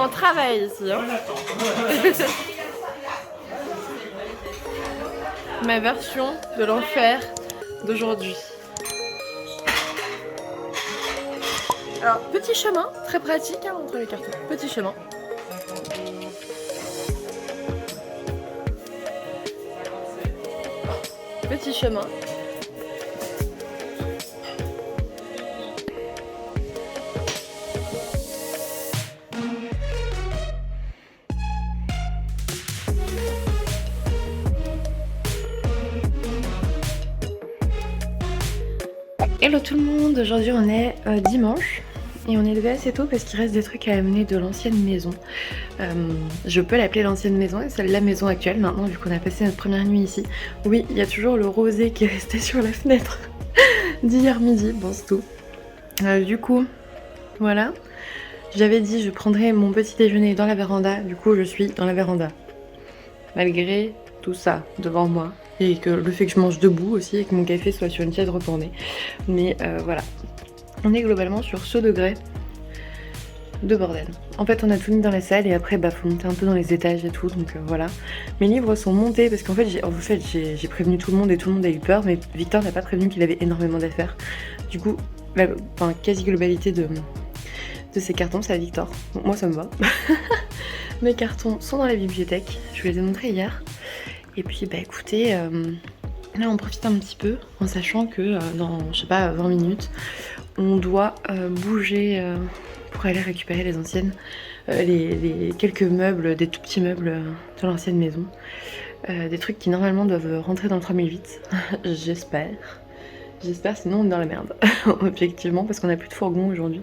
On travaille ici. Hein. Ma version de l'enfer d'aujourd'hui. Alors, petit chemin, très pratique hein, entre les cartons. Petit chemin. Petit chemin. Hello tout le monde, aujourd'hui on est dimanche et on est levé assez tôt parce qu'il reste des trucs à amener de l'ancienne maison. Je peux l'appeler l'ancienne maison et c'est la maison actuelle maintenant vu qu'on a passé notre première nuit ici. Oui, il y a toujours le rosé qui est resté sur la fenêtre d'hier midi, bon c'est tout. Du coup, voilà. J'avais dit je prendrais mon petit déjeuner dans la véranda, du coup je suis dans la véranda. Malgré tout ça devant moi. Et que le fait que je mange debout aussi et que mon café soit sur une chaise retournée. Mais voilà. On est globalement sur ce degré de bordel. En fait on a tout mis dans la salle et après bah faut monter un peu dans les étages et tout donc voilà. Mes livres sont montés parce qu'en fait j'ai prévenu tout le monde et tout le monde a eu peur mais Victor n'a pas prévenu qu'il avait énormément d'affaires. Du coup la quasi-globalité de ces cartons c'est à Victor. Donc moi ça me va. Mes cartons sont dans la bibliothèque, je vous les ai montrés hier. Et puis bah écoutez, là on profite un petit peu en sachant que dans je sais pas 20 minutes on doit bouger pour aller récupérer les anciennes, les quelques meubles, des tout petits meubles de l'ancienne maison. Des trucs qui normalement doivent rentrer dans le 3008, j'espère. J'espère sinon on est dans la merde, objectivement parce qu'on a plus de fourgon aujourd'hui.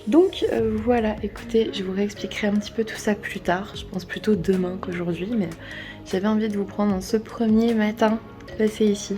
Donc voilà, écoutez, je vous réexpliquerai un petit peu tout ça plus tard, je pense plutôt demain qu'aujourd'hui, mais j'avais envie de vous prendre en ce premier matin passé ici.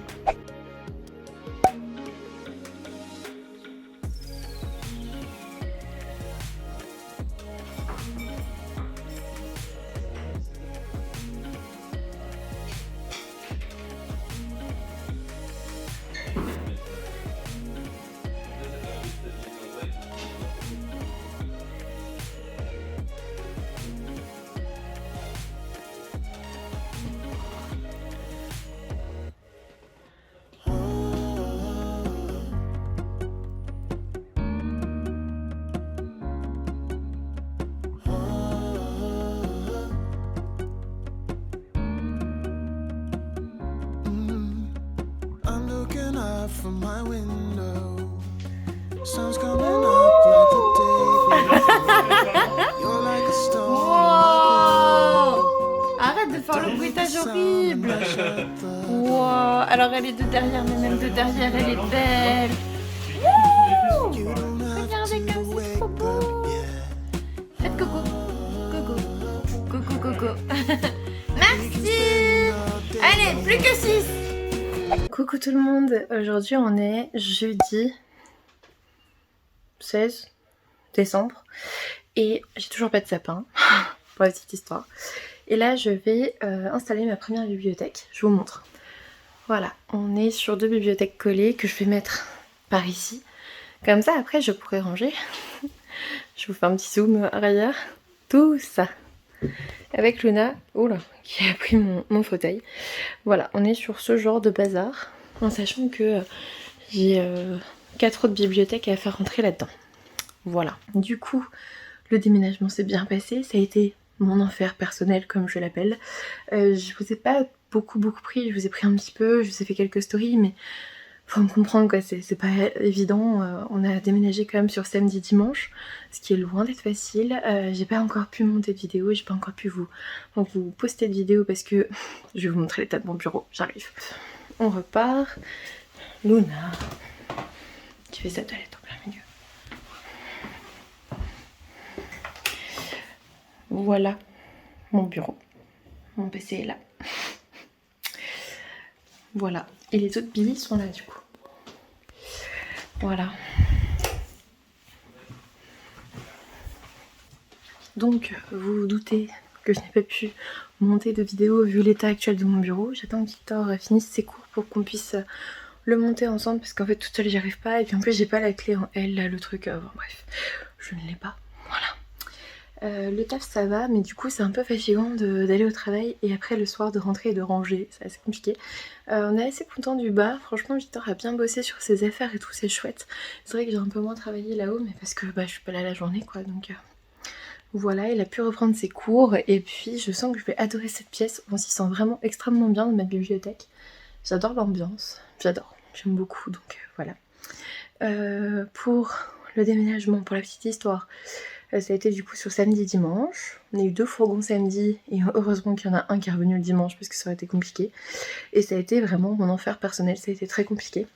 From my window, sun's coming up like the day. You're like a stone. Arrête de faire le bruitage horrible. Wow. Alors elle est de derrière, mais même de derrière elle est belle. Regardez comme c'est trop beau. Faites coco, coco, coco, coco. Merci. Allez, plus que 6. Coucou tout le monde, aujourd'hui on est jeudi 16 décembre et j'ai toujours pas de sapin pour la petite histoire. Et là je vais installer ma première bibliothèque, je vous montre. Voilà, on est sur 2 bibliothèques collées que je vais mettre par ici. Comme ça après je pourrai ranger. Je vous fais un petit zoom arrière. Tout ça. Avec Luna, oula, qui a pris mon fauteuil. Voilà, on est sur ce genre de bazar, en sachant que j'ai 4 autres bibliothèques à faire rentrer là-dedans. Voilà, du coup, le déménagement s'est bien passé, ça a été mon enfer personnel, comme je l'appelle. Je vous ai pas beaucoup pris, je vous ai pris un petit peu, je vous ai fait quelques stories, mais faut me comprendre quoi, c'est pas évident. On a déménagé quand même sur samedi dimanche, ce qui est loin d'être facile. J'ai pas encore pu monter de vidéo, j'ai pas encore pu vous poster de vidéo parce que je vais vous montrer l'état de mon bureau, j'arrive. On repart. Luna qui fait sa toilette en plein milieu. Voilà mon bureau. Mon PC est là. Voilà. Et les autres billes sont là du coup. Voilà. Donc vous vous doutez que je n'ai pas pu monter de vidéo vu l'état actuel de mon bureau. J'attends que Victor finisse ses cours pour qu'on puisse le monter ensemble parce qu'en fait toute seule j'y arrive pas et puis en plus j'ai pas la clé en L là le truc. Bon, bref, je ne l'ai pas. Voilà. Le taf ça va, mais du coup c'est un peu fatigant d'aller au travail et après le soir de rentrer et de ranger, c'est assez compliqué. On est assez content du bas, franchement Victor a bien bossé sur ses affaires et tout, c'est chouette. C'est vrai que j'ai un peu moins travaillé là-haut, mais parce que je suis pas là la journée quoi, donc voilà, il a pu reprendre ses cours et puis je sens que je vais adorer cette pièce, on s'y sent vraiment extrêmement bien dans ma bibliothèque. J'adore l'ambiance, j'aime beaucoup, donc voilà. Pour le déménagement, pour la petite histoire, ça a été du coup sur samedi dimanche. On a eu 2 fourgons samedi et heureusement qu'il y en a un qui est revenu le dimanche parce que ça aurait été compliqué. Et ça a été vraiment mon enfer personnel, ça a été très compliqué.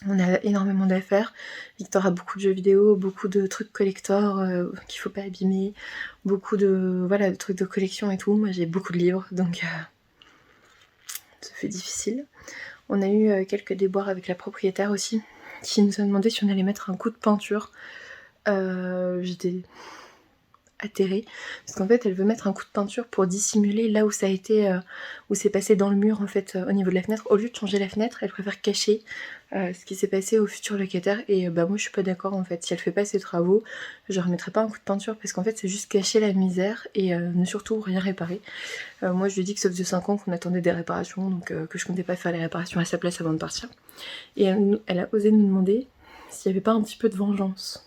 On a énormément d'affaires. Victor a beaucoup de jeux vidéo, beaucoup de trucs collector qu'il faut pas abîmer, beaucoup de trucs de collection et tout. Moi j'ai beaucoup de livres donc ça fait difficile. On a eu quelques déboires avec la propriétaire aussi qui nous a demandé si on allait mettre un coup de peinture. J'étais atterrée parce qu'en fait elle veut mettre un coup de peinture pour dissimuler là où ça a été où c'est passé dans le mur en fait au niveau de la fenêtre. Au lieu de changer la fenêtre, elle préfère cacher ce qui s'est passé au futur locataire et moi je suis pas d'accord en fait. Si elle fait pas ses travaux, je remettrai pas un coup de peinture parce qu'en fait c'est juste cacher la misère et ne surtout rien réparer. Moi je lui ai dit que ça faisait 5 ans qu'on attendait des réparations donc que je comptais pas faire les réparations à sa place avant de partir. Et elle a osé nous demander s'il y avait pas un petit peu de vengeance.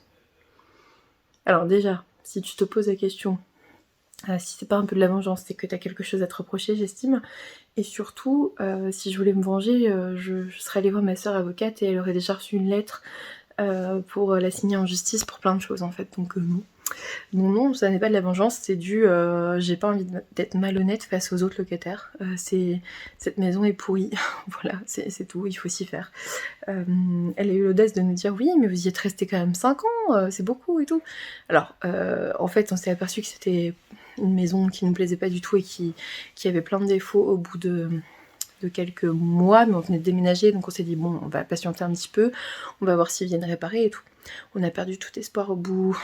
Alors déjà, si tu te poses la question, si c'est pas un peu de la vengeance, c'est que t'as quelque chose à te reprocher, j'estime. Et surtout, si je voulais me venger, je serais allée voir ma sœur avocate et elle aurait déjà reçu une lettre pour la signer en justice pour plein de choses en fait. Donc non. Non, ça n'est pas de la vengeance, c'est dû... j'ai pas envie d'être malhonnête face aux autres locataires. Cette maison est pourrie, voilà, c'est tout, il faut s'y faire. Elle a eu l'audace de nous dire oui, mais vous y êtes resté quand même 5 ans, c'est beaucoup et tout. Alors, en fait, on s'est aperçu que c'était une maison qui nous plaisait pas du tout et qui avait plein de défauts au bout de quelques mois, mais on venait de déménager, donc on s'est dit bon, on va patienter un petit peu, on va voir s'ils viennent réparer et tout. On a perdu tout espoir au bout,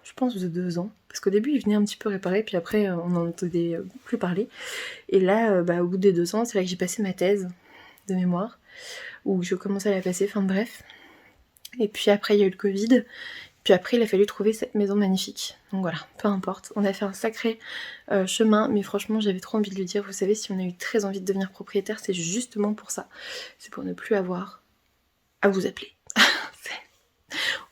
je pense, de 2 ans, parce qu'au début ils venaient un petit peu réparer, puis après on n'en entendait plus parler. Et là, au bout des 2 ans, c'est là que j'ai passé ma thèse de mémoire, où je commençais à la passer, enfin bref. Et puis après il y a eu le Covid, puis après il a fallu trouver cette maison magnifique. Donc voilà, peu importe, on a fait un sacré chemin, mais franchement j'avais trop envie de lui dire, vous savez, si on a eu très envie de devenir propriétaire, c'est justement pour ça. C'est pour ne plus avoir à vous appeler.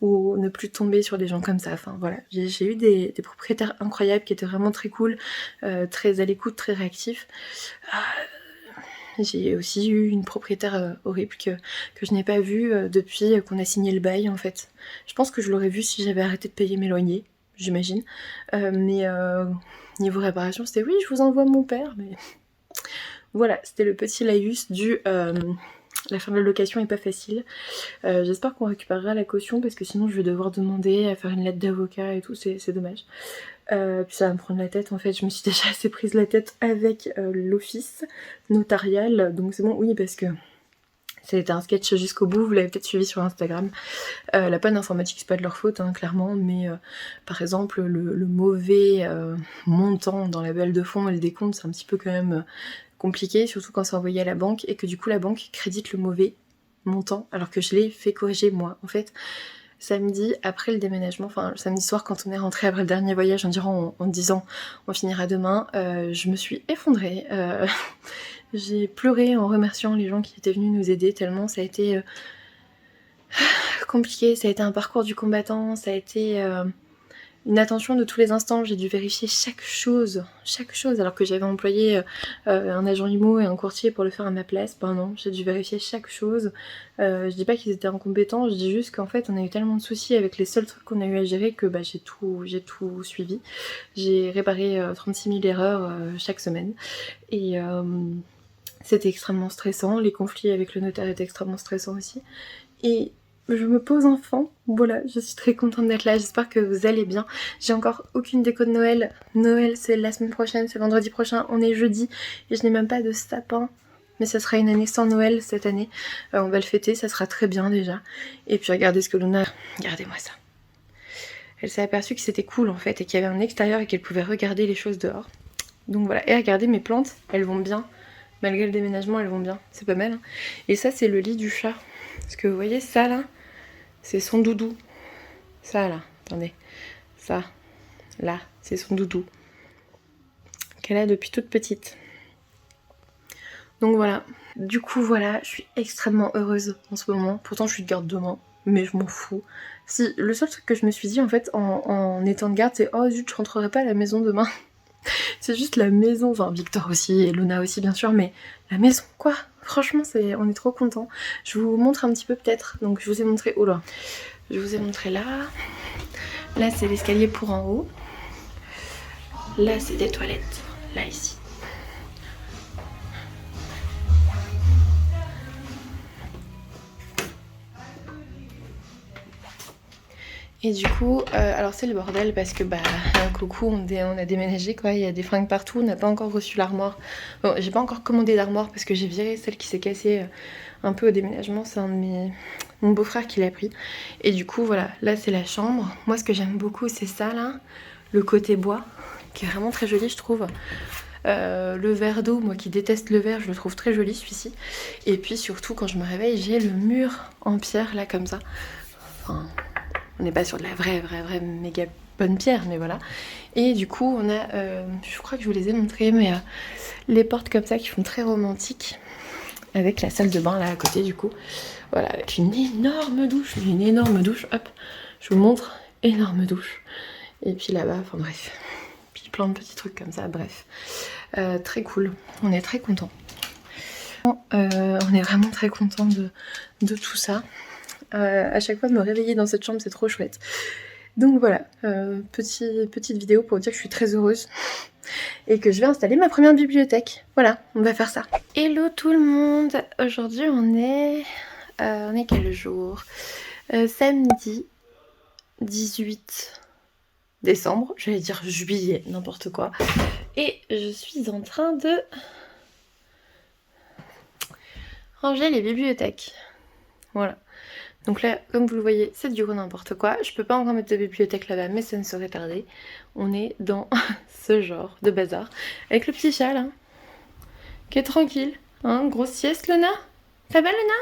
Ou ne plus tomber sur des gens comme ça, enfin voilà. J'ai eu des propriétaires incroyables qui étaient vraiment très cool, très à l'écoute, très réactifs. J'ai aussi eu une propriétaire horrible que je n'ai pas vue depuis qu'on a signé le bail en fait. Je pense que je l'aurais vue si j'avais arrêté de payer mes loyers, j'imagine. Mais niveau réparation, c'était oui, je vous envoie mon père, mais voilà, c'était le petit laïus du la fin de la location est pas facile. J'espère qu'on récupérera la caution parce que sinon je vais devoir demander à faire une lettre d'avocat et tout, c'est dommage. Puis ça va me prendre la tête en fait, je me suis déjà assez prise la tête avec l'office notarial, donc c'est bon, oui, parce que ça a été un sketch jusqu'au bout, vous l'avez peut-être suivi sur Instagram. La panne informatique c'est pas de leur faute hein, clairement, mais par exemple le mauvais montant dans la balle de fonds et le décompte, c'est un petit peu quand même compliqué, surtout quand c'est envoyé à la banque et que du coup la banque crédite le mauvais montant alors que je l'ai fait corriger moi. En fait, samedi après le déménagement, enfin le samedi soir quand on est rentré après le dernier voyage en disant on finira demain, je me suis effondrée. J'ai pleuré en remerciant les gens qui étaient venus nous aider tellement ça a été compliqué, ça a été un parcours du combattant, ça a été une attention de tous les instants, j'ai dû vérifier chaque chose, alors que j'avais employé un agent IMO et un courtier pour le faire à ma place. Ben non, j'ai dû vérifier chaque chose. Je dis pas qu'ils étaient incompétents, je dis juste qu'en fait on a eu tellement de soucis avec les seuls trucs qu'on a eu à gérer que j'ai tout suivi. J'ai réparé 36 000 erreurs chaque semaine et c'était extrêmement stressant, les conflits avec le notaire étaient extrêmement stressants aussi. Et je me pose enfin, voilà, je suis très contente d'être là, j'espère que vous allez bien. J'ai encore aucune déco de Noël. Noël c'est la semaine prochaine, c'est vendredi prochain, on est jeudi et je n'ai même pas de sapin. Mais ça sera une année sans Noël cette année, on va le fêter, ça sera très bien déjà. Et puis regardez ce que Luna... Regardez-moi ça. Elle s'est aperçue que c'était cool en fait et qu'il y avait un extérieur et qu'elle pouvait regarder les choses dehors. Donc voilà, et regardez mes plantes, elles vont bien. Malgré le déménagement, elles vont bien, c'est pas mal. Hein. Et ça c'est le lit du chat. Parce que vous voyez ça là, c'est son doudou. Ça là, attendez. Ça. Là, c'est son doudou. Qu'elle a depuis toute petite. Donc voilà. Du coup, voilà, je suis extrêmement heureuse en ce moment. Pourtant, je suis de garde demain, mais je m'en fous. Si, le seul truc que je me suis dit en fait en étant de garde, c'est oh zut, je rentrerai pas à la maison demain. C'est juste la maison, enfin Victor aussi et Luna aussi bien sûr, mais la maison quoi. Franchement, on est trop contents. Je vous montre un petit peu peut-être. Donc je vous ai montré, oh là, je vous ai montré là. Là c'est l'escalier pour en haut. Là c'est des toilettes. Là ici. Et du coup, alors c'est le bordel parce que bah coucou, on a déménagé quoi, il y a des fringues partout, on n'a pas encore reçu l'armoire. Bon, j'ai pas encore commandé d'armoire parce que j'ai viré celle qui s'est cassée un peu au déménagement, c'est mon beau-frère qui l'a pris. Et du coup voilà, là c'est la chambre. Moi ce que j'aime beaucoup c'est ça là, le côté bois, qui est vraiment très joli je trouve. Le verre d'eau, moi qui déteste le verre, je le trouve très joli celui-ci. Et puis surtout quand je me réveille, j'ai le mur en pierre là comme ça. Enfin, on n'est pas sur de la vraie méga bonne pierre, mais voilà. Et du coup, on a, je crois que je vous les ai montrés, mais les portes comme ça qui font très romantique, avec la salle de bain là à côté du coup. Voilà, avec une énorme douche, hop, je vous montre, énorme douche. Et puis là-bas, enfin bref, puis plein de petits trucs comme ça, bref. Très cool, on est très contents. On est vraiment très contents de tout ça. À chaque fois de me réveiller dans cette chambre, c'est trop chouette. Donc voilà, petite vidéo pour dire que je suis très heureuse et que je vais installer ma première bibliothèque. Voilà, on va faire ça. Hello tout le monde. Aujourd'hui on est quel jour? Samedi 18 décembre, j'allais dire juillet, n'importe quoi. Et je suis en train de ranger les bibliothèques. Voilà. Donc là, comme vous le voyez, c'est du gros n'importe quoi. Je peux pas encore mettre de bibliothèque là-bas, mais ça ne serait tardé. On est dans ce genre de bazar. Avec le petit chat, là, qui est tranquille. Hein, grosse sieste, Luna? Ça va, Luna?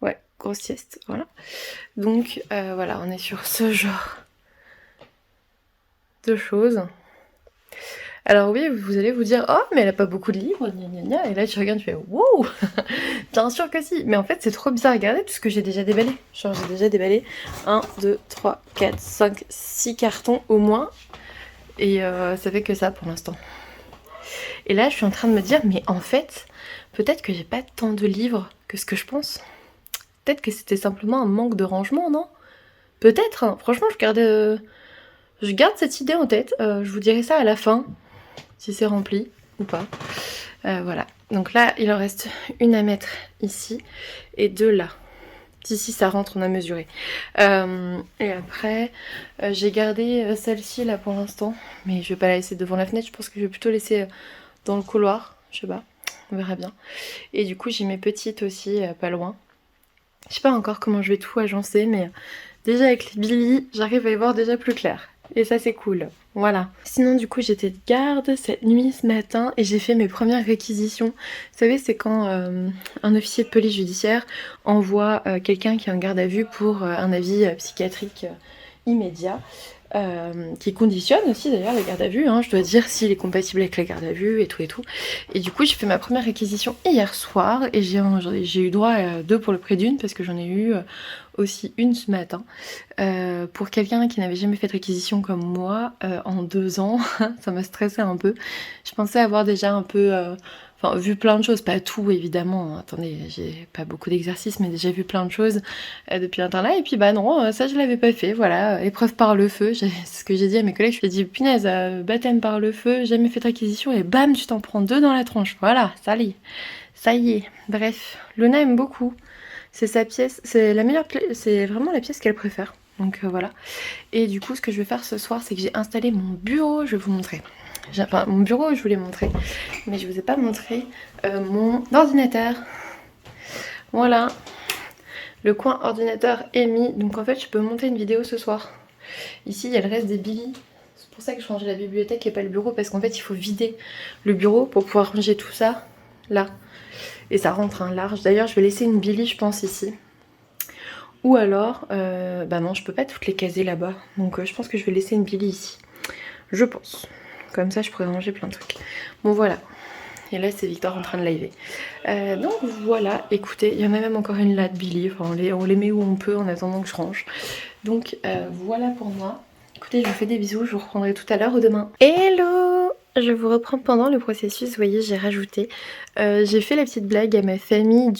Ouais, grosse sieste, voilà. Donc, voilà, on est sur ce genre de choses. Alors oui, vous allez vous dire, oh, mais elle a pas beaucoup de livres, gna gna gna. Et là, tu regardes, tu fais, wow. Bien sûr que si. Mais en fait, c'est trop bizarre à regarder puisque j'ai déjà déballé. Genre, j'ai déjà déballé 1, 2, 3, 4, 5, 6 cartons au moins. Et ça fait que ça pour l'instant. Et là, je suis en train de me dire, mais en fait, peut-être que j'ai pas tant de livres que ce que je pense. Peut-être que c'était simplement un manque de rangement, non? Peut-être, hein. Franchement, je garde cette idée en tête. Je vous dirai ça à la fin. Si c'est rempli ou pas. Voilà. Donc là, il en reste une à mettre ici et deux là. D'ici, ça rentre, on a mesuré. Et après, j'ai gardé celle-ci là pour l'instant. Mais je vais pas la laisser devant la fenêtre. Je pense que je vais plutôt laisser dans le couloir. Je sais pas. On verra bien. Et du coup, j'ai mes petites aussi pas loin. Je sais pas encore comment je vais tout agencer. Mais déjà avec les Billy, j'arrive à y voir déjà plus clair. Et ça c'est cool, voilà. Sinon du coup j'étais de garde cette nuit ce matin et j'ai fait mes premières réquisitions. Vous savez c'est quand un officier de police judiciaire envoie quelqu'un qui est en garde à vue pour un avis psychiatrique immédiat. Qui conditionne aussi d'ailleurs la garde à vue, hein, je dois dire s'il est compatible avec la garde à vue et tout et tout. Et du coup j'ai fait ma première réquisition hier soir et j'ai eu droit à 2 pour le prix d'une parce que j'en ai eu aussi une ce matin. Pour quelqu'un qui n'avait jamais fait de réquisition comme moi en 2 ans, ça m'a stressé un peu. Je pensais avoir déjà un peu... Enfin, vu plein de choses, pas tout évidemment, attendez, j'ai pas beaucoup d'exercices, mais déjà vu plein de choses depuis un temps là, et puis bah non, ça je l'avais pas fait, voilà, épreuve par le feu, c'est ce que j'ai dit à mes collègues, je lui ai dit, punaise, baptême par le feu, jamais fait de réquisition, et bam, tu t'en prends 2 dans la tronche, voilà, ça y est, bref, Luna aime beaucoup, c'est sa pièce, c'est la meilleure, c'est vraiment la pièce qu'elle préfère, donc voilà, et du coup ce que je vais faire ce soir, c'est que j'ai installé mon bureau, je vais vous montrer. Enfin, mon bureau, je vous l'ai montré, mais je vous ai pas montré mon ordinateur. Voilà, le coin ordinateur est mis, donc en fait, je peux monter une vidéo ce soir. Ici, il y a le reste des Billy. C'est pour ça que je rangeais la bibliothèque et pas le bureau, parce qu'en fait, il faut vider le bureau pour pouvoir ranger tout ça là. Et ça rentre un large. D'ailleurs, je vais laisser une Billy, je pense, ici. Ou alors, bah non, je peux pas toutes les caser là-bas. Donc, je pense que je vais laisser une Billy ici. je pense. Comme ça je pourrais ranger plein de trucs. Bon voilà. Et là c'est Victor en train de liver. Donc voilà, écoutez, il y en a même encore une là de Billy, enfin, on les met où on peut en attendant que je range. Donc voilà pour moi. Écoutez, je vous fais des bisous, je vous reprendrai tout à l'heure ou demain. Hello! Je vous reprends pendant le processus, vous voyez, j'ai rajouté. J'ai fait la petite blague à ma famille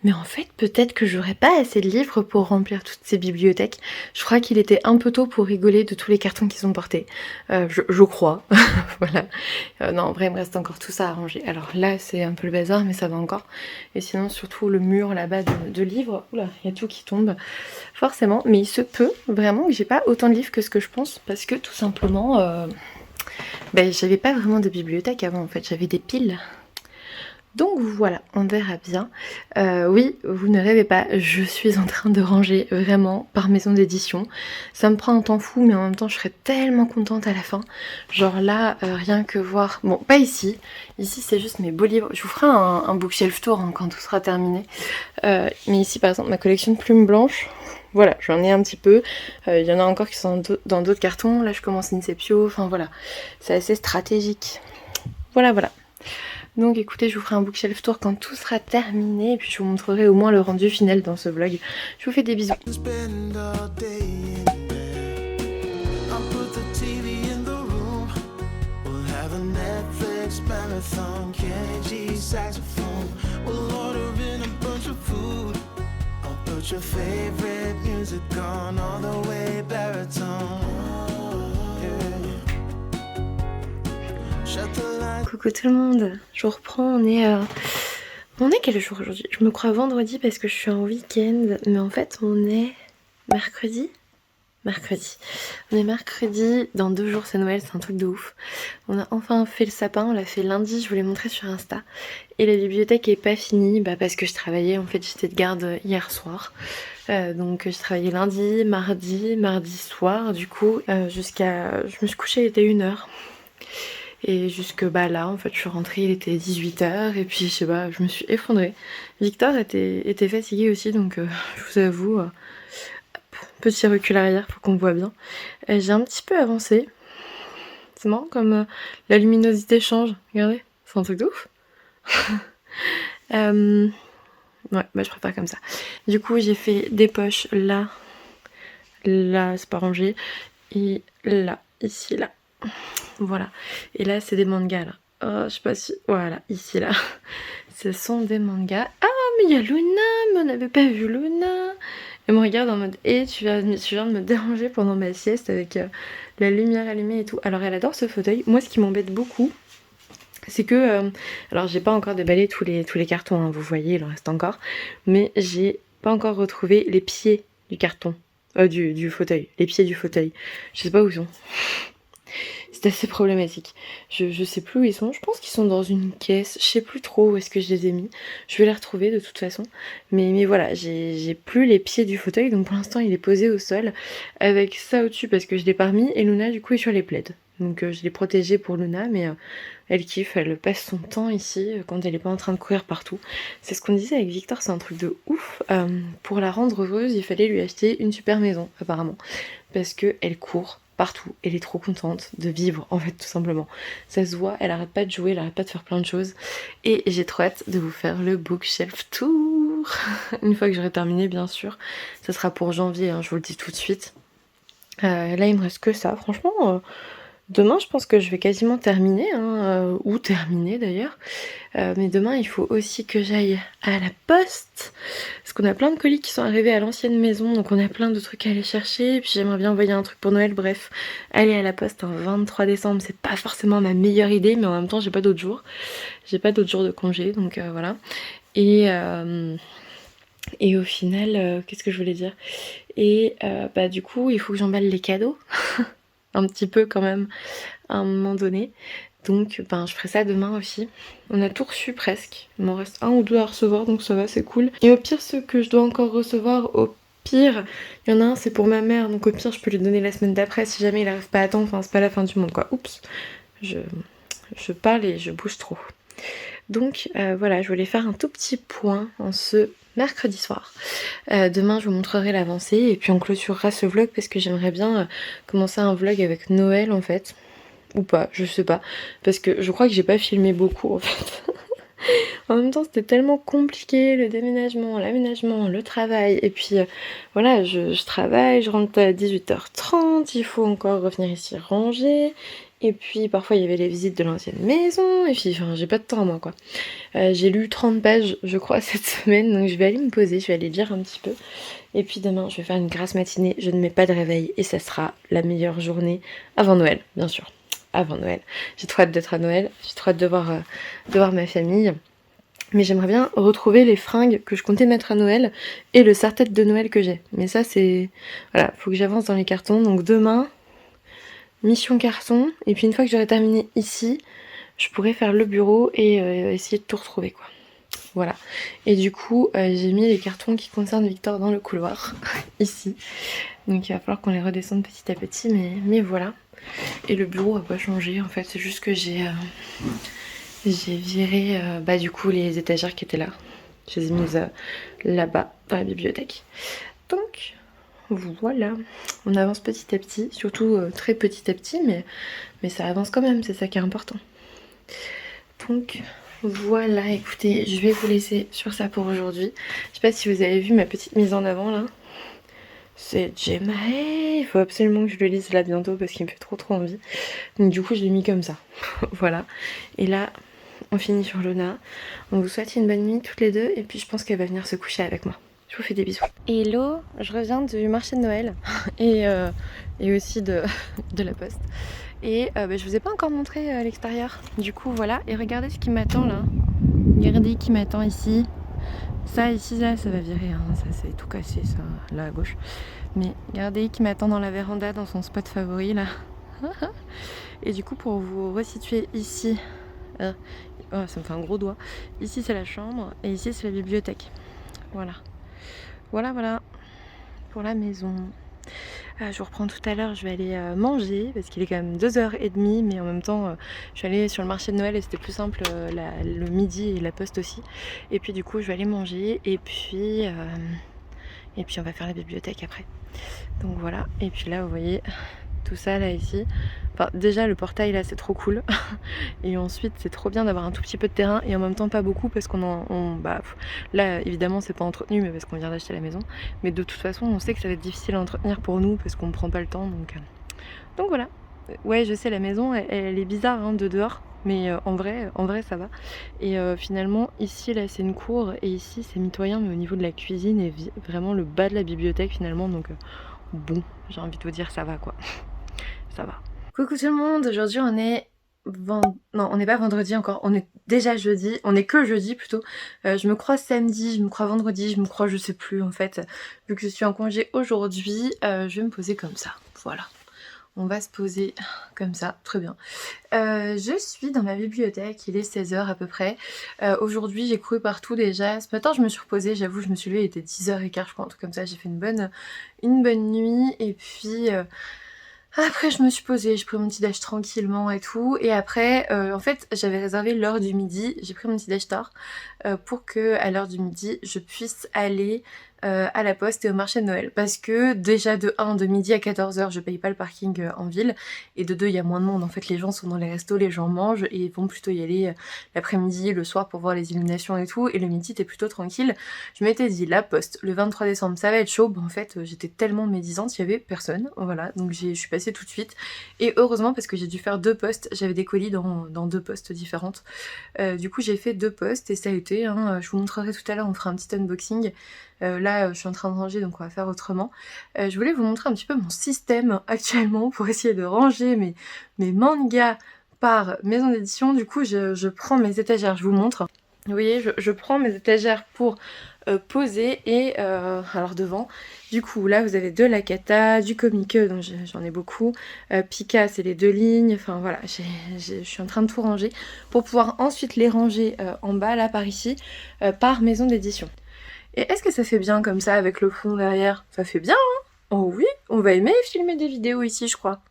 mais en fait, peut-être que j'aurais pas assez de livres pour remplir toutes ces bibliothèques. Je crois qu'il était un peu tôt pour rigoler de tous les cartons qu'ils ont portés. Je crois. Voilà. Non, en vrai, il me reste encore tout ça à ranger. Alors là, c'est un peu le bazar, mais ça va encore. Et sinon, surtout le mur là-bas de livres. Oula, il y a tout qui tombe. Forcément. Mais il se peut vraiment que j'ai pas autant de livres que ce que je pense. Parce que tout simplement... j'avais pas vraiment de bibliothèque avant en fait, j'avais des piles. Donc voilà, on verra bien. Oui, vous ne rêvez pas, je suis en train de ranger vraiment par maison d'édition. Ça me prend un temps fou, mais en même temps je serais tellement contente à la fin. Genre là, rien que voir... Bon, pas ici. Ici c'est juste mes beaux livres. Je vous ferai un bookshelf tour hein, quand tout sera terminé. Mais ici par exemple, ma collection de plumes blanches. Voilà, j'en ai un petit peu. Il y en a encore qui sont dans d'autres cartons. Là, je commence Inceptio. Enfin, voilà. C'est assez stratégique. Voilà. Donc, écoutez, je vous ferai un bookshelf tour quand tout sera terminé. Et puis, je vous montrerai au moins le rendu final dans ce vlog. Je vous fais des bisous. Put your favorite music on all the way baritone. Yeah. Coucou tout le monde, je vous reprends, on est quel jour aujourd'hui? Je me crois vendredi parce que je suis en week-end, mais en fait on est mercredi. On est mercredi, dans 2 jours c'est Noël, c'est un truc de ouf. On a enfin fait le sapin, on l'a fait lundi, je vous l'ai montré sur Insta. Et la bibliothèque est pas finie, parce que je travaillais, en fait j'étais de garde hier soir. Donc je travaillais lundi, mardi soir, du coup, je me suis couchée, il était 1h. Et jusque là, en fait, je suis rentrée, il était 18h, et puis je sais pas, je me suis effondrée. Victor était fatigué aussi, donc je vous avoue... Petit recul arrière pour qu'on voit bien. J'ai un petit peu avancé. C'est marrant comme la luminosité change. Regardez, c'est un truc de ouf. Ouais, je préfère comme ça. Du coup, j'ai fait des poches là. Là, c'est pas rangé. Et là, ici, là. Voilà. Et là, c'est des mangas là. Oh, je sais pas si... Voilà, ici, là. Ce sont des mangas. Ah, mais il y a Luna, mais on n'avait pas vu Luna. Elle me regarde en mode tu viens de me déranger pendant ma sieste avec la lumière allumée et tout. Alors elle adore ce fauteuil. Moi ce qui m'embête beaucoup, c'est que... alors j'ai pas encore déballé tous les cartons, hein, vous voyez, il en reste encore. Mais j'ai pas encore retrouvé les pieds du carton. Du fauteuil. Les pieds du fauteuil. Je sais pas où ils sont. C'est assez problématique. Je sais plus où ils sont. Je pense qu'ils sont dans une caisse. Je sais plus trop où est-ce que je les ai mis. Je vais les retrouver de toute façon. Mais voilà, j'ai plus les pieds du fauteuil. Donc pour l'instant, il est posé au sol. Avec ça au-dessus parce que je l'ai pas remis. Et Luna, du coup, est sur les plaids. Donc je l'ai protégée pour Luna. Mais elle kiffe. Elle passe son temps ici quand elle est pas en train de courir partout. C'est ce qu'on disait avec Victor. C'est un truc de ouf. Pour la rendre heureuse, il fallait lui acheter une super maison, apparemment. Parce qu'elle court partout, elle est trop contente de vivre en fait tout simplement. Ça se voit, elle arrête pas de jouer, elle arrête pas de faire plein de choses et j'ai trop hâte de vous faire le bookshelf tour une fois que j'aurai terminé bien sûr. Ça sera pour janvier, hein, je vous le dis tout de suite. Là il me reste que ça, franchement demain je pense que je vais quasiment terminer, hein, ou terminer d'ailleurs. Mais demain il faut aussi que j'aille à la poste parce qu'on a plein de colis qui sont arrivés à l'ancienne maison, donc on a plein de trucs à aller chercher. Et puis j'aimerais bien envoyer un truc pour Noël. Bref, aller à la poste un 23 décembre, c'est pas forcément ma meilleure idée, mais en même temps j'ai pas d'autres jours. J'ai pas d'autres jours de congé, donc voilà. Et au final, qu'est-ce que je voulais dire? Et du coup, il faut que j'emballe les cadeaux. Un petit peu quand même, à un moment donné. Donc je ferai ça demain aussi. On a tout reçu presque. Il m'en reste 1 ou 2 à recevoir, donc ça va, c'est cool. Et au pire, ceux que je dois encore recevoir, au pire, il y en a un, c'est pour ma mère, donc au pire, je peux lui donner la semaine d'après si jamais il arrive pas à temps. Enfin, c'est pas la fin du monde, quoi. Oups, je parle et je bouge trop. Donc voilà, je voulais faire un tout petit point en ce mercredi soir. Demain je vous montrerai l'avancée et puis on clôturera ce vlog parce que j'aimerais bien commencer un vlog avec Noël en fait. Ou pas, je sais pas. Parce que je crois que j'ai pas filmé beaucoup en fait. En même temps c'était tellement compliqué, le déménagement, l'aménagement, le travail. Et puis voilà, je travaille, je rentre à 18h30, il faut encore revenir ici ranger. Et puis parfois il y avait les visites de l'ancienne maison. Et puis enfin j'ai pas de temps moi quoi. J'ai lu 30 pages je crois cette semaine. Donc je vais aller me poser, je vais aller lire un petit peu. Et puis demain je vais faire une grasse matinée, je ne mets pas de réveil. Et ça sera la meilleure journée avant Noël bien sûr. Avant Noël. J'ai trop hâte d'être à Noël, j'ai trop hâte de voir ma famille. Mais j'aimerais bien retrouver les fringues que je comptais mettre à Noël et le serre-tête de Noël que j'ai. Mais ça c'est... Voilà, faut que j'avance dans les cartons. Donc demain, mission carton. Et puis une fois que j'aurai terminé ici, je pourrais faire le bureau et essayer de tout retrouver quoi. Voilà. Et du coup, j'ai mis les cartons qui concernent Victor dans le couloir, ici. Donc il va falloir qu'on les redescende petit à petit, mais voilà. Et le bureau a pas changé en fait, c'est juste que j'ai viré du coup les étagères qui étaient là. Je les ai mises là-bas dans la bibliothèque. Donc voilà, on avance petit à petit, surtout très petit à petit, mais ça avance quand même, c'est ça qui est important. Donc voilà, écoutez, je vais vous laisser sur ça pour aujourd'hui. Je sais pas si vous avez vu ma petite mise en avant là. C'est Jemae, il faut absolument que je le lise là bientôt parce qu'il me fait trop envie. Donc du coup je l'ai mis comme ça. Voilà. Et là, on finit sur Luna. On vous souhaite une bonne nuit toutes les deux et puis je pense qu'elle va venir se coucher avec moi. Je vous fais des bisous. Hello, je reviens du marché de Noël et aussi de la poste. Et je vous ai pas encore montré l'extérieur. Du coup voilà, et regardez ce qui m'attend là. Regardez qui m'attend ici. Ça ici là ça va virer, hein. Ça c'est tout cassé ça, là à gauche. Mais regardez qui m'attend dans la véranda dans son spot favori là. Et du coup pour vous resituer ici, oh, ça me fait un gros doigt. Ici c'est la chambre et ici c'est la bibliothèque. Voilà. Voilà pour la maison. Je vous reprends tout à l'heure, je vais aller manger parce qu'il est quand même 2h30, mais en même temps je suis allée sur le marché de Noël et c'était plus simple le midi et la poste aussi. Et puis du coup je vais aller manger et puis on va faire la bibliothèque après. Donc voilà, et puis là vous voyez tout ça là ici. Enfin déjà le portail là c'est trop cool. Et ensuite c'est trop bien d'avoir un tout petit peu de terrain et en même temps pas beaucoup parce là évidemment c'est pas entretenu mais parce qu'on vient d'acheter la maison. Mais de toute façon on sait que ça va être difficile à entretenir pour nous parce qu'on prend pas le temps donc voilà. Ouais je sais la maison elle est bizarre hein, de dehors. Mais en vrai ça va. Et finalement ici là c'est une cour et ici c'est mitoyen mais au niveau de la cuisine et vraiment le bas de la bibliothèque finalement donc bon j'ai envie de vous dire ça va quoi. Ça va. Coucou tout le monde, aujourd'hui on est non on n'est pas vendredi encore, on est déjà jeudi, on est que jeudi plutôt. Je me crois samedi, je me crois vendredi, je me crois je sais plus en fait. Vu que je suis en congé aujourd'hui, je vais me poser comme ça, voilà. On va se poser comme ça, très bien. Je suis dans ma bibliothèque, il est 16h à peu près. Aujourd'hui j'ai couru partout déjà. Ce matin je me suis reposée, j'avoue je me suis levée, il était 10h15 je crois, un truc comme ça. J'ai fait une bonne nuit et puis... Après je me suis posée, j'ai pris mon petit déj tranquillement et tout. Et après en fait j'avais réservé l'heure du midi, j'ai pris mon petit déj tard pour que à l'heure du midi je puisse aller à la poste et au marché de Noël. Parce que déjà de midi à 14h je paye pas le parking en ville. Et de 2 il y a moins de monde, en fait les gens sont dans les restos, les gens mangent et ils vont plutôt y aller l'après-midi, le soir pour voir les illuminations et tout. Et le midi t'es plutôt tranquille. Je m'étais dit la poste, le 23 décembre ça va être chaud. Bon, en fait j'étais tellement médisante, il y avait personne. Voilà, donc je suis passée tout de suite. Et heureusement parce que j'ai dû faire 2 postes, j'avais des colis dans 2 postes différentes. Du coup j'ai fait 2 postes et ça a été, hein, je vous montrerai tout à l'heure, on fera un petit unboxing. Là je suis en train de ranger donc on va faire autrement. Je voulais vous montrer un petit peu mon système actuellement pour essayer de ranger mes mangas par maison d'édition. Du coup je prends mes étagères, je vous montre. Vous voyez je prends mes étagères pour poser et alors devant du coup là vous avez de la Kata, du Comique donc j'en ai beaucoup, Pika c'est les 2 lignes, enfin voilà je suis en train de tout ranger pour pouvoir ensuite les ranger en bas là par ici par maison d'édition. Et est-ce que ça fait bien comme ça avec le fond derrière? Ça fait bien hein? Oh oui, on va aimer filmer des vidéos ici, je crois.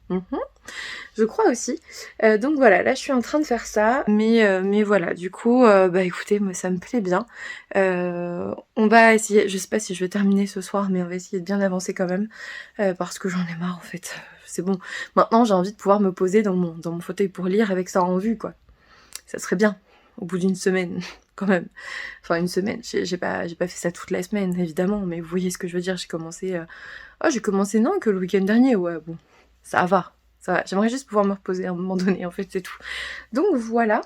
Je crois aussi. Donc voilà, là je suis en train de faire ça, mais voilà, du coup, bah écoutez, moi ça me plaît bien. On va essayer, je sais pas si je vais terminer ce soir, mais on va essayer de bien avancer quand même, parce que j'en ai marre en fait. C'est bon. Maintenant j'ai envie de pouvoir me poser dans mon fauteuil pour lire avec ça en vue, quoi. Ça serait bien, au bout d'une semaine, quand même. Enfin une semaine, j'ai pas fait ça toute la semaine, évidemment, mais vous voyez ce que je veux dire, j'ai commencé non, que le week-end dernier, ouais, bon, ça va, ça va. J'aimerais juste pouvoir me reposer à un moment donné, en fait, c'est tout. Donc voilà.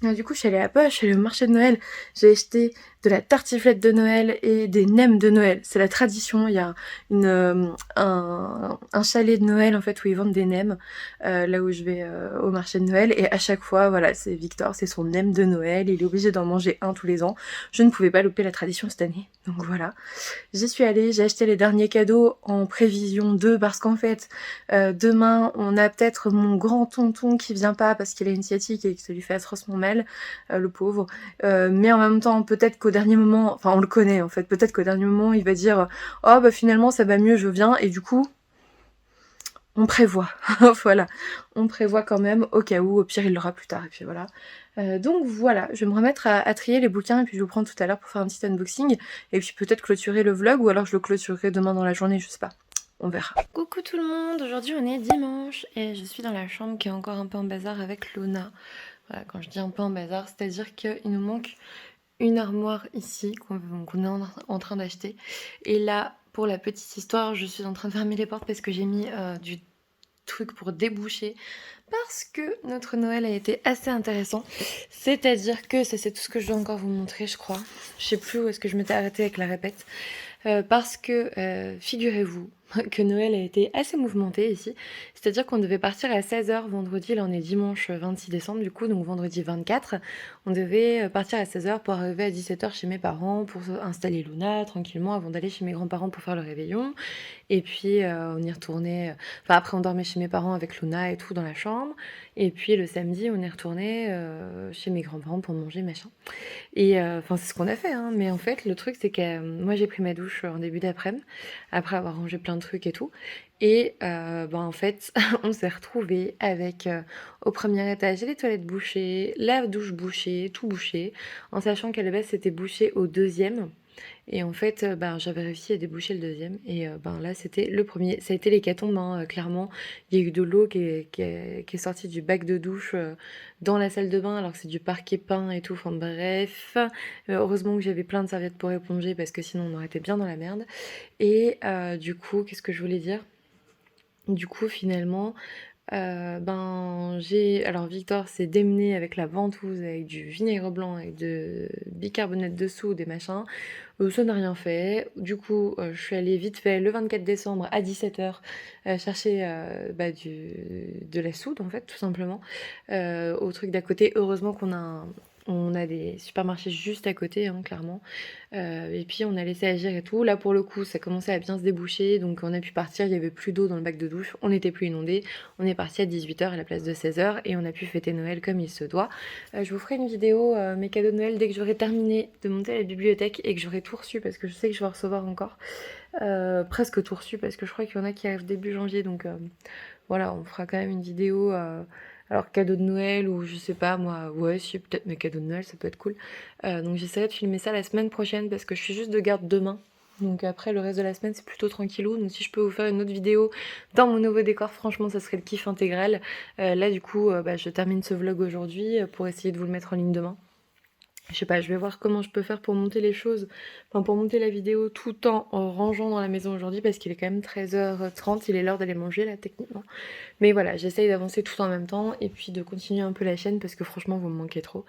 Du coup, je suis allée à Poche, je suis allée au marché de Noël, j'ai acheté de la tartiflette de Noël et des nems de Noël. C'est la tradition, il y a un chalet de Noël en fait où ils vendent des nems, là où je vais au marché de Noël. Et à chaque fois, voilà, c'est Victor, c'est son nem de Noël, il est obligé d'en manger un tous les ans. Je ne pouvais pas louper la tradition cette année, donc voilà. J'y suis allée, j'ai acheté les derniers cadeaux en prévision d'eux parce qu'en fait, demain, on a peut-être mon grand tonton qui vient pas parce qu'il a une sciatique et que ça lui fait atrocement mal, le pauvre. Mais en même temps, peut-être qu'au dernier moment, enfin on le connaît en fait, peut-être qu'au dernier moment, il va dire «Oh bah finalement ça va mieux, je viens» et du coup, on prévoit. Voilà, on prévoit quand même au cas où, au pire il l'aura plus tard et puis voilà. Donc voilà, je vais me remettre à trier les bouquins et puis je vous prends tout à l'heure pour faire un petit unboxing et puis peut-être clôturer le vlog ou alors je le clôturerai demain dans la journée, je sais pas. On verra. Coucou tout le monde, aujourd'hui on est dimanche et je suis dans la chambre qui est encore un peu en bazar avec Luna. Voilà, quand je dis un peu en bazar, c'est-à-dire qu'il nous manque une armoire ici qu'on est en train d'acheter. Et là, pour la petite histoire, je suis en train de fermer les portes parce que j'ai mis du truc pour déboucher parce que notre Noël a été assez intéressant. C'est-à-dire que ça c'est tout ce que je dois encore vous montrer, je crois. Je sais plus où est-ce que je m'étais arrêtée avec la répète. Parce que figurez-vous que Noël a été assez mouvementé ici. C'est-à-dire qu'on devait partir à 16h vendredi, là on est dimanche 26 décembre du coup, donc vendredi 24. On devait partir à 16h pour arriver à 17h chez mes parents pour installer Luna tranquillement avant d'aller chez mes grands-parents pour faire le réveillon. Et puis on y retournait, enfin après on dormait chez mes parents avec Luna et tout dans la chambre. Et puis le samedi on est retourné chez mes grands-parents pour manger machin. Et enfin c'est ce qu'on a fait, hein. Mais en fait le truc c'est que moi j'ai pris ma douche en début d'après-midi, après avoir rangé plein de trucs et tout. Et en fait on s'est retrouvés avec au premier étage les toilettes bouchées, la douche bouchée, tout bouché, en sachant qu'à la base c'était bouché au deuxième. Et en fait, j'avais réussi à déboucher le deuxième. Et là, c'était le premier. Ça a été l'hécatombe, hein, clairement. Il y a eu de l'eau qui est sortie du bac de douche dans la salle de bain, alors que c'est du parquet peint et tout. Enfin bref. Heureusement que j'avais plein de serviettes pour éponger, parce que sinon on aurait été bien dans la merde. Et du coup, qu'est-ce que je voulais dire? Du coup, finalement, alors Victor s'est démené avec la ventouse, avec du vinaigre blanc, avec de bicarbonate de soude, des machins. Ça n'a rien fait. Du coup, je suis allée vite fait le 24 décembre à 17h chercher de la soude en fait, tout simplement, au truc d'à côté. Heureusement on a des supermarchés juste à côté, hein, clairement. Et puis on a laissé agir et tout. Là pour le coup ça commençait à bien se déboucher, donc on a pu partir, il n'y avait plus d'eau dans le bac de douche, on n'était plus inondé. On est parti à 18h à la place de 16h et on a pu fêter Noël comme il se doit. Je vous ferai une vidéo mes cadeaux de Noël dès que j'aurai terminé de monter à la bibliothèque et que j'aurai tout reçu, parce que je sais que je vais recevoir encore presque tout reçu, parce que je crois qu'il y en a qui arrivent début janvier, donc voilà, on fera quand même une vidéo alors cadeau de Noël ou je sais pas moi, ouais si peut-être mes cadeaux de Noël ça peut être cool. Donc j'essaierai de filmer ça la semaine prochaine parce que je suis juste de garde demain. Donc après le reste de la semaine c'est plutôt tranquillou. Donc si je peux vous faire une autre vidéo dans mon nouveau décor, franchement ça serait le kiff intégral. Là du coup je termine ce vlog aujourd'hui pour essayer de vous le mettre en ligne demain. Je sais pas, je vais voir comment je peux faire pour monter les choses, enfin pour monter la vidéo tout en rangeant dans la maison aujourd'hui parce qu'il est quand même 13h30, il est l'heure d'aller manger là techniquement. Mais voilà, j'essaye d'avancer tout en même temps et puis de continuer un peu la chaîne parce que franchement vous me manquez trop.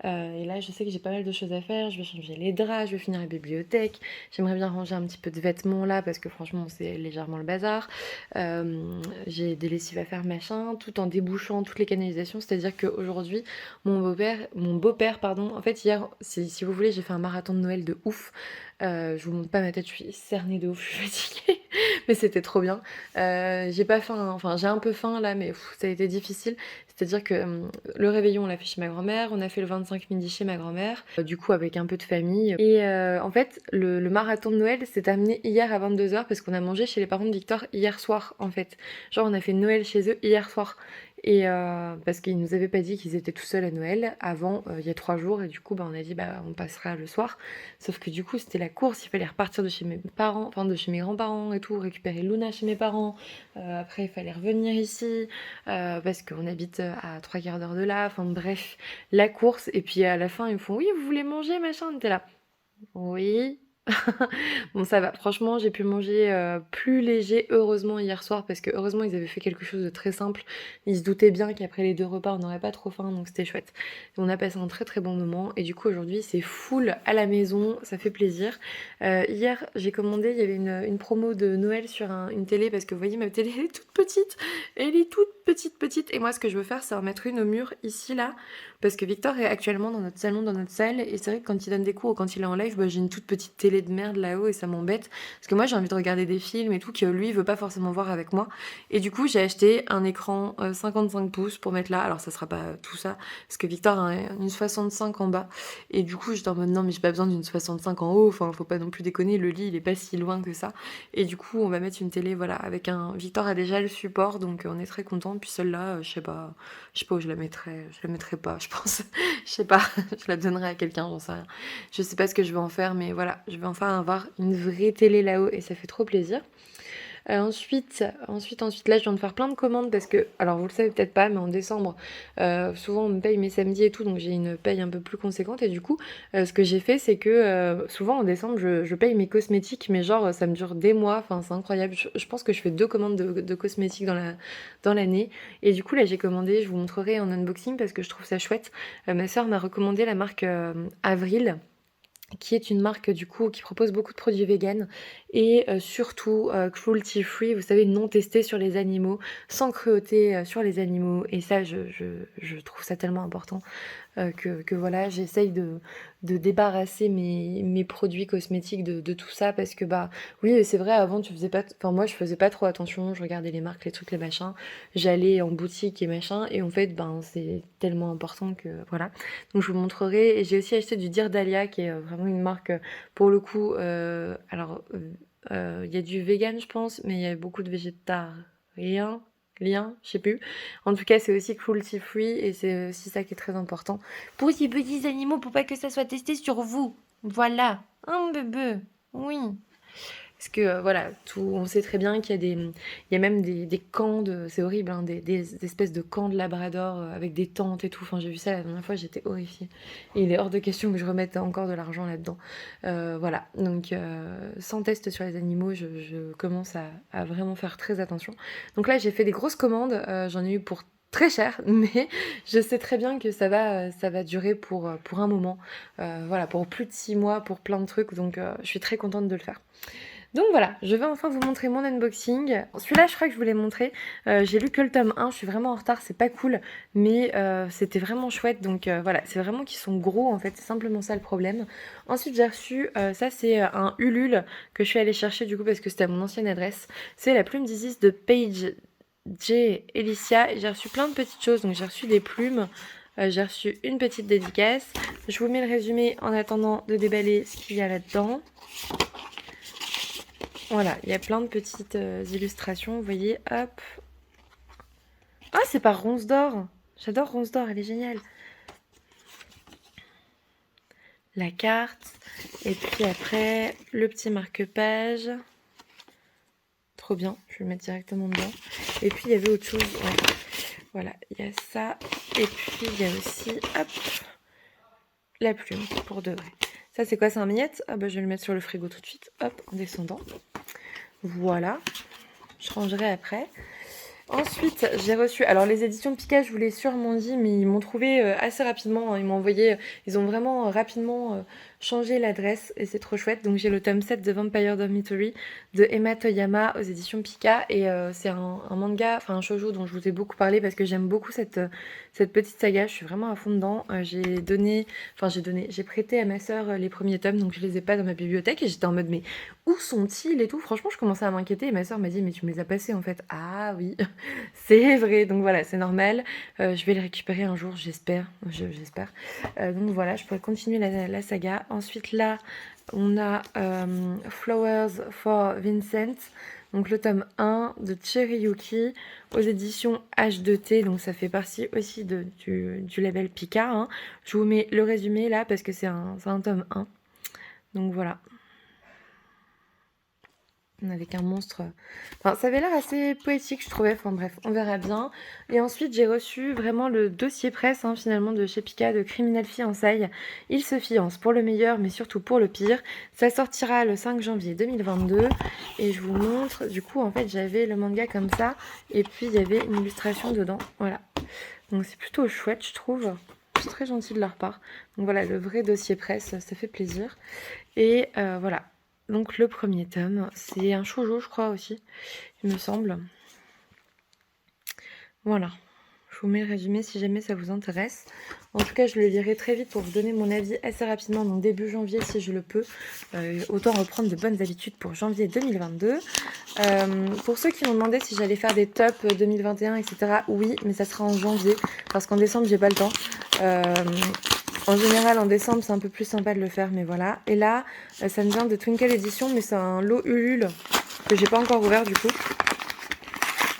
Et là je sais que j'ai pas mal de choses à faire, je vais changer les draps, je vais finir la bibliothèque, j'aimerais bien ranger un petit peu de vêtements là parce que franchement c'est légèrement le bazar. J'ai des lessives à faire machin, tout en débouchant toutes les canalisations, c'est-à-dire qu'aujourd'hui mon beau-père pardon, en fait hier, si vous voulez, j'ai fait un marathon de Noël de ouf. Je vous montre pas ma tête, je suis cernée de ouf, je suis fatiguée, mais c'était trop bien. J'ai pas faim, hein. Enfin j'ai un peu faim là, mais ça a été difficile. C'est-à-dire que le réveillon, on l'a fait chez ma grand-mère, on a fait le 25 midi chez ma grand-mère, du coup avec un peu de famille. Et en fait, le marathon de Noël s'est terminé hier à 22h parce qu'on a mangé chez les parents de Victor hier soir, en fait. Genre, on a fait Noël chez eux hier soir. Et parce qu'ils nous avaient pas dit qu'ils étaient tout seuls à Noël avant, il y a 3 jours, et du coup, bah, on a dit, bah, on passera le soir. Sauf que du coup, c'était la course, il fallait repartir de chez mes parents, enfin de chez mes grands-parents et tout, récupérer Luna chez mes parents. Après, il fallait revenir ici, parce qu'on habite à 3 quarts d'heure de là. Enfin bref, la course. Et puis à la fin, ils me font, oui, vous voulez manger, machin. On était là. Oui. Bon, ça va. Franchement, j'ai pu manger plus léger, heureusement, hier soir, parce que heureusement, ils avaient fait quelque chose de très simple. Ils se doutaient bien qu'après les 2 repas, on n'aurait pas trop faim, donc c'était chouette. On a passé un très très bon moment, et du coup, aujourd'hui, c'est full à la maison, ça fait plaisir. Hier, j'ai commandé, il y avait une promo de Noël sur une télé, parce que vous voyez, ma télé, elle est toute petite. Elle est toute petite, petite. Et moi, ce que je veux faire, c'est en mettre une au mur, ici, là, parce que Victor est actuellement dans notre salon, dans notre salle, et c'est vrai que quand il donne des cours ou quand il est en live, bah, j'ai une toute petite télé de merde là-haut et ça m'embête. Parce que moi j'ai envie de regarder des films et tout que lui veut pas forcément voir avec moi. Et du coup j'ai acheté un écran 55 pouces pour mettre là. Alors ça sera pas tout ça, parce que Victor a une 65 en bas. Et du coup j'étais en mode non mais j'ai pas besoin d'une 65 en haut, enfin faut pas non plus déconner, le lit il est pas si loin que ça. Et du coup on va mettre une télé voilà avec un... Victor a déjà le support donc on est très content. Puis celle-là, je sais pas où je la mettrai pas, je pense. Je sais pas, je la donnerai à quelqu'un, j'en sais rien. Je sais pas ce que je vais en faire, mais voilà, je vais enfin avoir une vraie télé là-haut et ça fait trop plaisir. Ensuite, là, je viens de faire plein de commandes parce que, alors vous le savez peut-être pas, mais en décembre, souvent on me paye mes samedis et tout, donc j'ai une paye un peu plus conséquente. Et du coup, ce que j'ai fait, c'est que souvent en décembre, je paye mes cosmétiques, mais genre ça me dure des mois, enfin c'est incroyable. Je pense que je fais 2 commandes de cosmétiques dans l'année. Et du coup, là, j'ai commandé, je vous montrerai en unboxing parce que je trouve ça chouette. Ma soeur m'a recommandé la marque Avril, qui est une marque du coup qui propose beaucoup de produits véganes et surtout cruelty free, vous savez, non testés sur les animaux, sans cruauté sur les animaux. Et ça, je trouve ça tellement important que voilà, j'essaye de débarrasser mes produits cosmétiques de tout ça parce que bah oui, c'est vrai, avant tu faisais pas, enfin moi je faisais pas trop attention, je regardais les marques, les trucs, les machins, j'allais en boutique et machin, et en fait ben c'est tellement important que voilà. Donc je vous montrerai. Et j'ai aussi acheté du Dear Dahlia qui est vraiment une marque pour le coup, alors il y a du vegan je pense, mais il y a beaucoup de végétariens, je sais plus. En tout cas, c'est aussi cruelty free et c'est aussi ça qui est très important pour ces petits animaux, pour pas que ça soit testé sur vous. Voilà, un bébé, oui. Parce que voilà, tout, on sait très bien qu'il y a il y a même des camps de, c'est horrible, hein, des espèces de camps de labrador avec des tentes et tout. Enfin, j'ai vu ça la dernière fois, j'étais horrifiée. Et il est hors de question que je remette encore de l'argent là-dedans. Voilà, donc sans test sur les animaux, je commence à vraiment faire très attention. Donc là, j'ai fait des grosses commandes, j'en ai eu pour très cher, mais je sais très bien que ça va durer pour un moment. Voilà, pour plus de 6 mois, pour plein de trucs, donc je suis très contente de le faire. Donc voilà, je vais enfin vous montrer mon unboxing. Celui-là, je crois que je vous l'ai montré. J'ai lu que le tome 1, je suis vraiment en retard, c'est pas cool, mais c'était vraiment chouette. Donc voilà, c'est vraiment qu'ils sont gros en fait, c'est simplement ça le problème. Ensuite, j'ai reçu, ça c'est un Ulule que je suis allée chercher du coup parce que c'était à mon ancienne adresse. C'est la plume d'Isis de Paige J. Elicia. Et j'ai reçu plein de petites choses, donc j'ai reçu des plumes. J'ai reçu une petite dédicace. Je vous mets le résumé en attendant de déballer ce qu'il y a là-dedans. Voilà, il y a plein de petites illustrations, vous voyez, hop. Ah, c'est par Ronce d'Or. J'adore Ronce d'Or, elle est géniale. La carte, et puis après, le petit marque-page. Trop bien, je vais le mettre directement dedans. Et puis, il y avait autre chose, ouais. Voilà, il y a ça. Et puis, il y a aussi, hop, la plume, pour de vrai. Ça, c'est quoi? C'est un miette? Ah bah, je vais le mettre sur le frigo tout de suite, hop, en descendant. Voilà, je rangerai après. Ensuite, j'ai reçu... Alors, les éditions de Pika, je vous l'ai sûrement dit, mais ils m'ont trouvé assez rapidement, hein. Ils m'ont envoyé... Ils ont vraiment rapidement changé l'adresse, et c'est trop chouette. Donc, j'ai le tome 7 de Vampire Dormitory de Emma Toyama aux éditions Pika. Et c'est un manga, enfin un shoujo dont je vous ai beaucoup parlé parce que j'aime beaucoup cette petite saga. Je suis vraiment à fond dedans. J'ai prêté à ma sœur les premiers tomes, donc je les ai pas dans ma bibliothèque. Et j'étais en mode, mais où sont-ils et tout? Franchement, je commençais à m'inquiéter. Et ma sœur m'a dit, mais tu me les as passés en fait. Ah oui. C'est vrai, donc voilà, c'est normal. Je vais le récupérer un jour, j'espère. J'espère. Donc voilà, je pourrais continuer la saga. Ensuite, là, on a Flowers for Vincent, donc le tome 1 de Cherryuki aux éditions H2T, donc ça fait partie aussi du label Pika, hein. Je vous mets le résumé là parce que c'est un tome 1. Donc voilà. Avec un monstre. Enfin, ça avait l'air assez poétique, je trouvais. Enfin bref, on verra bien. Et ensuite, j'ai reçu vraiment le dossier presse, hein, finalement, de chez Pika, de Criminel Fiançailles. Ils se fiancent pour le meilleur, mais surtout pour le pire. Ça sortira le 5 janvier 2022. Et je vous montre. Du coup, en fait, j'avais le manga comme ça. Et puis, il y avait une illustration dedans. Voilà. Donc, c'est plutôt chouette, je trouve. C'est très gentil de leur part. Donc voilà, le vrai dossier presse, ça fait plaisir. Et voilà. Donc le premier tome, c'est un shoujo je crois aussi, il me semble. Voilà, je vous mets le résumé si jamais ça vous intéresse. En tout cas, je le lirai très vite pour vous donner mon avis assez rapidement, donc début janvier si je le peux. Autant reprendre de bonnes habitudes pour janvier 2022. Pour ceux qui m'ont demandé si j'allais faire des tops 2021, etc. Oui, mais ça sera en janvier, parce qu'en décembre, j'ai pas le temps. En général, en décembre, c'est un peu plus sympa de le faire, mais voilà. Et là, ça me vient de Twinkle Edition, mais c'est un lot Ulule que j'ai pas encore ouvert du coup.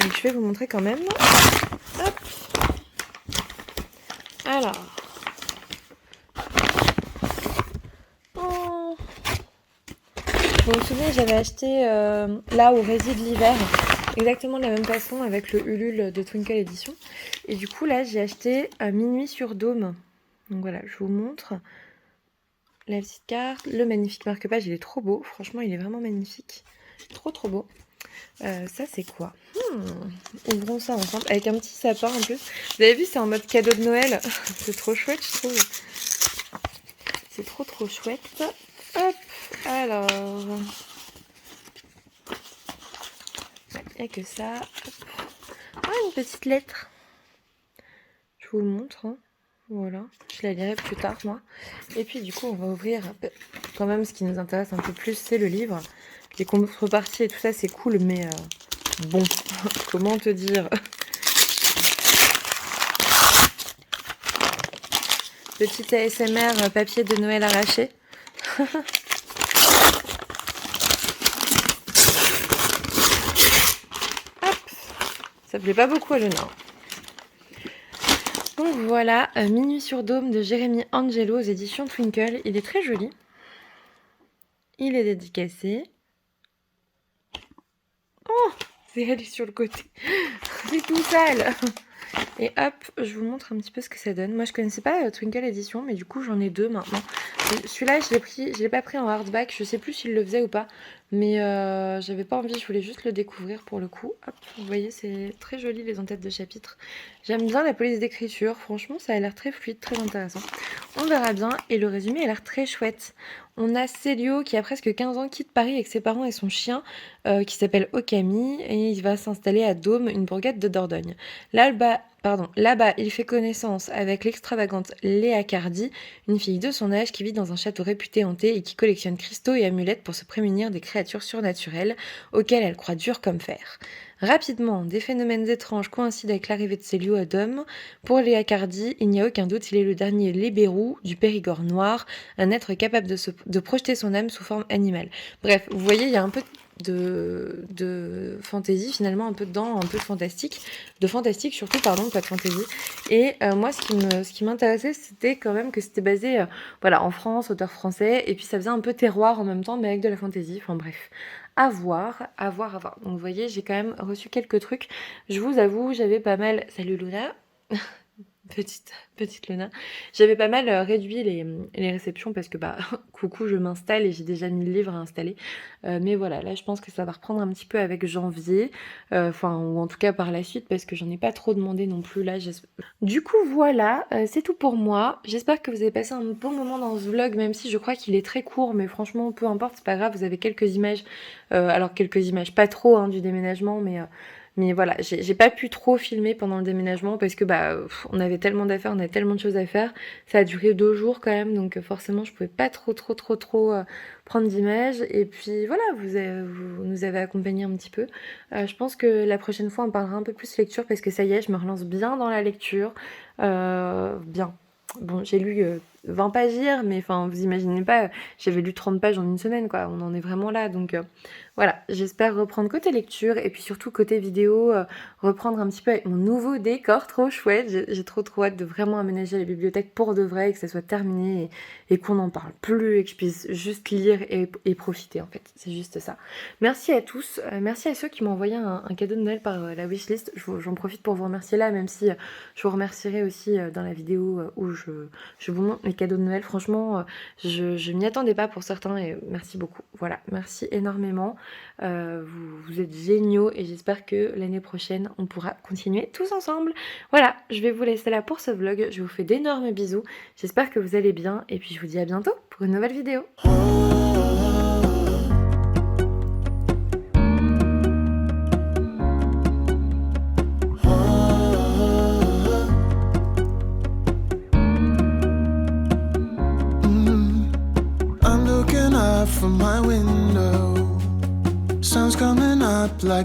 Donc je vais vous montrer quand même. Hop. Alors. Oh. Vous vous souvenez, j'avais acheté là où réside l'hiver, exactement de la même façon avec le Ulule de Twinkle Edition. Et du coup, là, j'ai acheté Minuit sur Dôme. Donc voilà, je vous montre. La petite carte, le magnifique marque-page, il est trop beau. Franchement, il est vraiment magnifique. Trop trop beau. Ça, c'est quoi? Ouvrons ça ensemble avec un petit sapin en plus. Vous avez vu, c'est en mode cadeau de Noël. C'est trop chouette, je trouve. C'est trop trop chouette. Hop, alors. Il n'y a que ça. Hop. Ah, une petite lettre. Je vous le montre. Hein. Voilà, je la lirai plus tard, moi. Et puis, du coup, on va ouvrir quand même ce qui nous intéresse un peu plus, c'est le livre. Les contreparties et tout ça, c'est cool, mais bon, comment te dire? Petite ASMR papier de Noël arraché. Hop, ça plaît pas beaucoup à Léna. Donc voilà, Minuit sur Dôme de Jérémy Angelo aux éditions Twinkle. Il est très joli. Il est dédicacé. Oh, c'est elle sur le côté. C'est tout sale. Et hop, je vous montre un petit peu ce que ça donne. Moi, je connaissais pas Twinkle Edition, mais du coup, j'en ai deux maintenant. Celui-là, je l'ai pas pris en hardback. Je sais plus s'il le faisait ou pas, mais j'avais pas envie. Je voulais juste le découvrir pour le coup. Hop, vous voyez, c'est très joli les entêtes de chapitre. J'aime bien la police d'écriture. Franchement, ça a l'air très fluide, très intéressant. On verra bien. Et le résumé a l'air très chouette. On a Célio qui a presque 15 ans, quitte Paris avec ses parents et son chien qui s'appelle Okami et il va s'installer à Dôme, une bourgade de Dordogne. Là-bas, il fait connaissance avec l'extravagante Léa Cardi, une fille de son âge qui vit dans un château réputé hanté et qui collectionne cristaux et amulettes pour se prémunir des créatures surnaturelles auxquelles elle croit dur comme fer. Rapidement, des phénomènes étranges coïncident avec l'arrivée de Célio à Dôme. Pour Léa Cardi, il n'y a aucun doute, il est le dernier Lébérou du Périgord noir, un être capable de projeter son âme sous forme animale. Bref, vous voyez, il y a un peu de fantaisie finalement, un peu dedans, un peu de fantastique surtout, pardon, pas de fantaisie. Et moi, ce qui m'intéressait, c'était quand même que c'était basé voilà, en France, auteur français, et puis ça faisait un peu terroir en même temps, mais avec de la fantaisie, enfin bref. À voir, à voir, à voir. Donc vous voyez, j'ai quand même reçu quelques trucs. Je vous avoue, j'avais pas mal... Salut Luna. Petite Luna. J'avais pas mal réduit les réceptions parce que bah coucou, je m'installe et j'ai déjà 1000 livres à installer. Mais voilà, là je pense que ça va reprendre un petit peu avec janvier. Enfin, ou en tout cas par la suite parce que j'en ai pas trop demandé non plus là. Du coup voilà, c'est tout pour moi. J'espère que vous avez passé un bon moment dans ce vlog, même si je crois qu'il est très court, mais franchement peu importe, c'est pas grave, vous avez quelques images. Alors quelques images, pas trop hein, du déménagement, mais Mais voilà, j'ai pas pu trop filmer pendant le déménagement parce que on avait tellement d'affaires, on avait tellement de choses à faire. Ça a duré 2 jours quand même, donc forcément je pouvais pas trop prendre d'images. Et puis voilà, vous nous avez accompagnés un petit peu. Je pense que la prochaine fois on parlera un peu plus lecture parce que ça y est, je me relance bien dans la lecture. Bien. Bon, j'ai lu 20 pages hier, mais enfin, vous imaginez pas, j'avais lu 30 pages en une semaine, quoi. On en est vraiment là, donc voilà, j'espère reprendre côté lecture et puis surtout côté vidéo, reprendre un petit peu avec mon nouveau décor trop chouette. J'ai trop hâte de vraiment aménager la bibliothèque pour de vrai et que ça soit terminé et qu'on n'en parle plus et que je puisse juste lire et profiter en fait. C'est juste ça. Merci à tous, merci à ceux qui m'ont envoyé un cadeau de Noël par la wishlist. J'en profite pour vous remercier là, même si je vous remercierai aussi dans la vidéo où je vous montre mes cadeaux de Noël. Franchement, je m'y attendais pas pour certains et merci beaucoup. Voilà, merci énormément. Vous êtes géniaux et j'espère que l'année prochaine on pourra continuer tous ensemble. Voilà, je vais vous laisser là pour ce vlog. Je vous fais d'énormes bisous. J'espère que vous allez bien et puis je vous dis à bientôt pour une nouvelle vidéo. I'm looking out from my window. Sun's coming up like